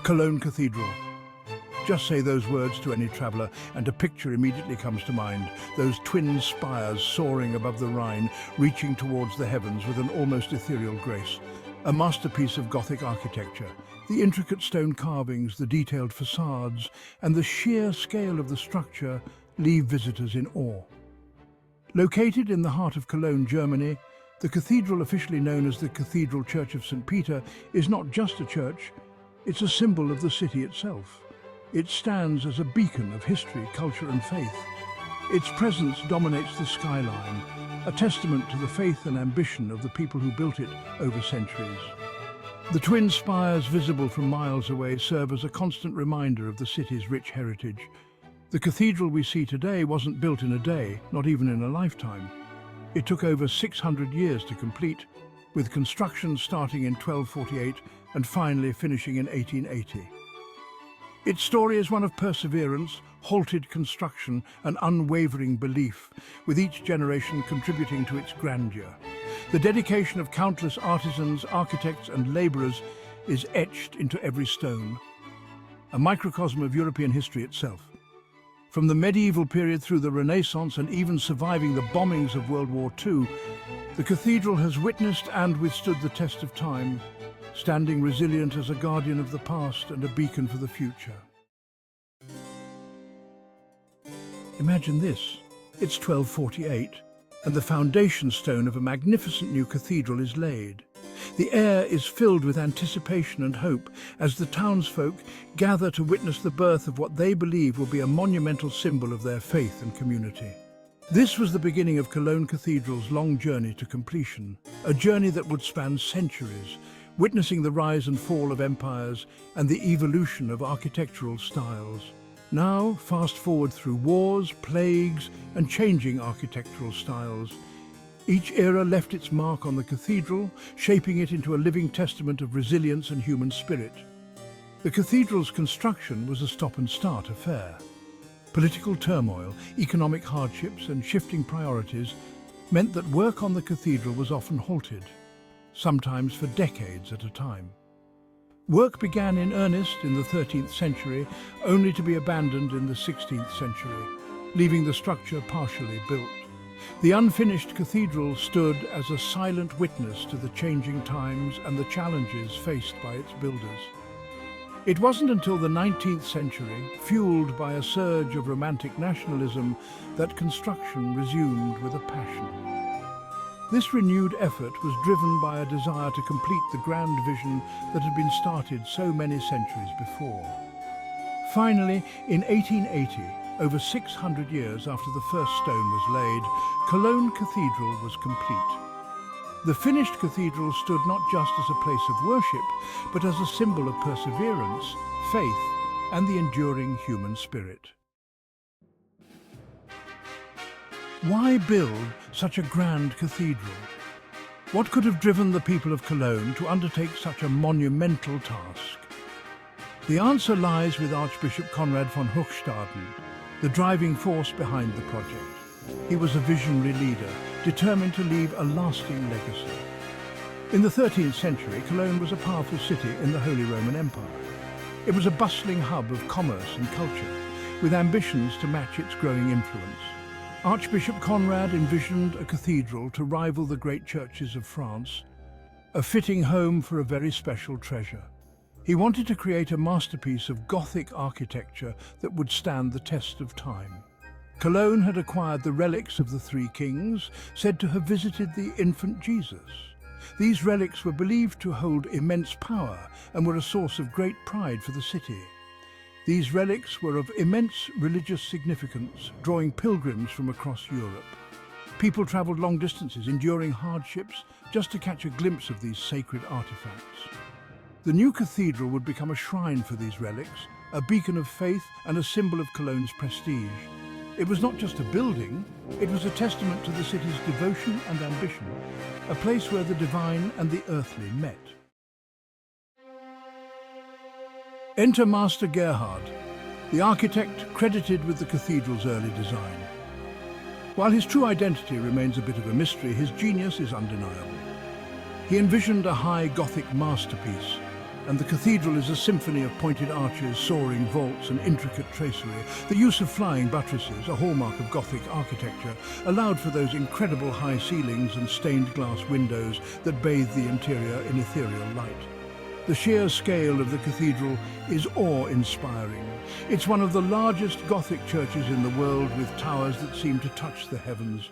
Cologne Cathedral. Just say those words to any traveller and a picture immediately comes to mind. Those twin spires soaring above the Rhine, reaching towards the heavens with an almost ethereal grace. A masterpiece of Gothic architecture. The intricate stone carvings, the detailed facades, and the sheer scale of the structure leave visitors in awe. Located in the heart of Cologne, Germany, the cathedral, officially known as the Cathedral Church of St. Peter, is not just a church, it's a symbol of the city itself. It stands as a beacon of history, culture and faith. Its presence dominates the skyline, a testament to the faith and ambition of the people who built it over centuries. The twin spires visible from miles away serve as a constant reminder of the city's rich heritage. The cathedral we see today wasn't built in a day, not even in a lifetime. It took over 600 years to complete, with construction starting in 1248 and finally finishing in 1880. Its story is one of perseverance, halted construction and unwavering belief, with each generation contributing to its grandeur. The dedication of countless artisans, architects and labourers is etched into every stone, a microcosm of European history itself. From the medieval period through the Renaissance and even surviving the bombings of World War II, the cathedral has witnessed and withstood the test of time, standing resilient as a guardian of the past and a beacon for the future. Imagine this, it's 1248, and the foundation stone of a magnificent new cathedral is laid. The air is filled with anticipation and hope as the townsfolk gather to witness the birth of what they believe will be a monumental symbol of their faith and community. This was the beginning of Cologne Cathedral's long journey to completion, a journey that would span centuries, witnessing the rise and fall of empires and the evolution of architectural styles. Now, fast forward through wars, plagues, and changing architectural styles. Each era left its mark on the cathedral, shaping it into a living testament of resilience and human spirit. The cathedral's construction was a stop-and-start affair. Political turmoil, economic hardships, and shifting priorities meant that work on the cathedral was often halted, sometimes for decades at a time. Work began in earnest in the 13th century, only to be abandoned in the 16th century, leaving the structure partially built. The unfinished cathedral stood as a silent witness to the changing times and the challenges faced by its builders. It wasn't until the 19th century, fueled by a surge of romantic nationalism, that construction resumed with a passion. This renewed effort was driven by a desire to complete the grand vision that had been started so many centuries before. Finally, in 1880, over 600 years after the first stone was laid, Cologne Cathedral was complete. The finished cathedral stood not just as a place of worship, but as a symbol of perseverance, faith, and the enduring human spirit. Why build such a grand cathedral? What could have driven the people of Cologne to undertake such a monumental task? The answer lies with Archbishop Konrad von Hochstaden, the driving force behind the project. He was a visionary leader, determined to leave a lasting legacy. In the 13th century, Cologne was a powerful city in the Holy Roman Empire. It was a bustling hub of commerce and culture, with ambitions to match its growing influence. Archbishop Konrad envisioned a cathedral to rival the great churches of France, a fitting home for a very special treasure. He wanted to create a masterpiece of Gothic architecture that would stand the test of time. Cologne had acquired the relics of the three kings, said to have visited the infant Jesus. These relics were believed to hold immense power and were a source of great pride for the city. These relics were of immense religious significance, drawing pilgrims from across Europe. People travelled long distances, enduring hardships, just to catch a glimpse of these sacred artifacts. The new cathedral would become a shrine for these relics, a beacon of faith and a symbol of Cologne's prestige. It was not just a building, it was a testament to the city's devotion and ambition, a place where the divine and the earthly met. Enter Master Gerhard, the architect credited with the cathedral's early design. While his true identity remains a bit of a mystery, his genius is undeniable. He envisioned a high Gothic masterpiece, and the cathedral is a symphony of pointed arches, soaring vaults and intricate tracery. The use of flying buttresses, a hallmark of Gothic architecture, allowed for those incredible high ceilings and stained glass windows that bathe the interior in ethereal light. The sheer scale of the cathedral is awe-inspiring. It's one of the largest Gothic churches in the world, with towers that seem to touch the heavens.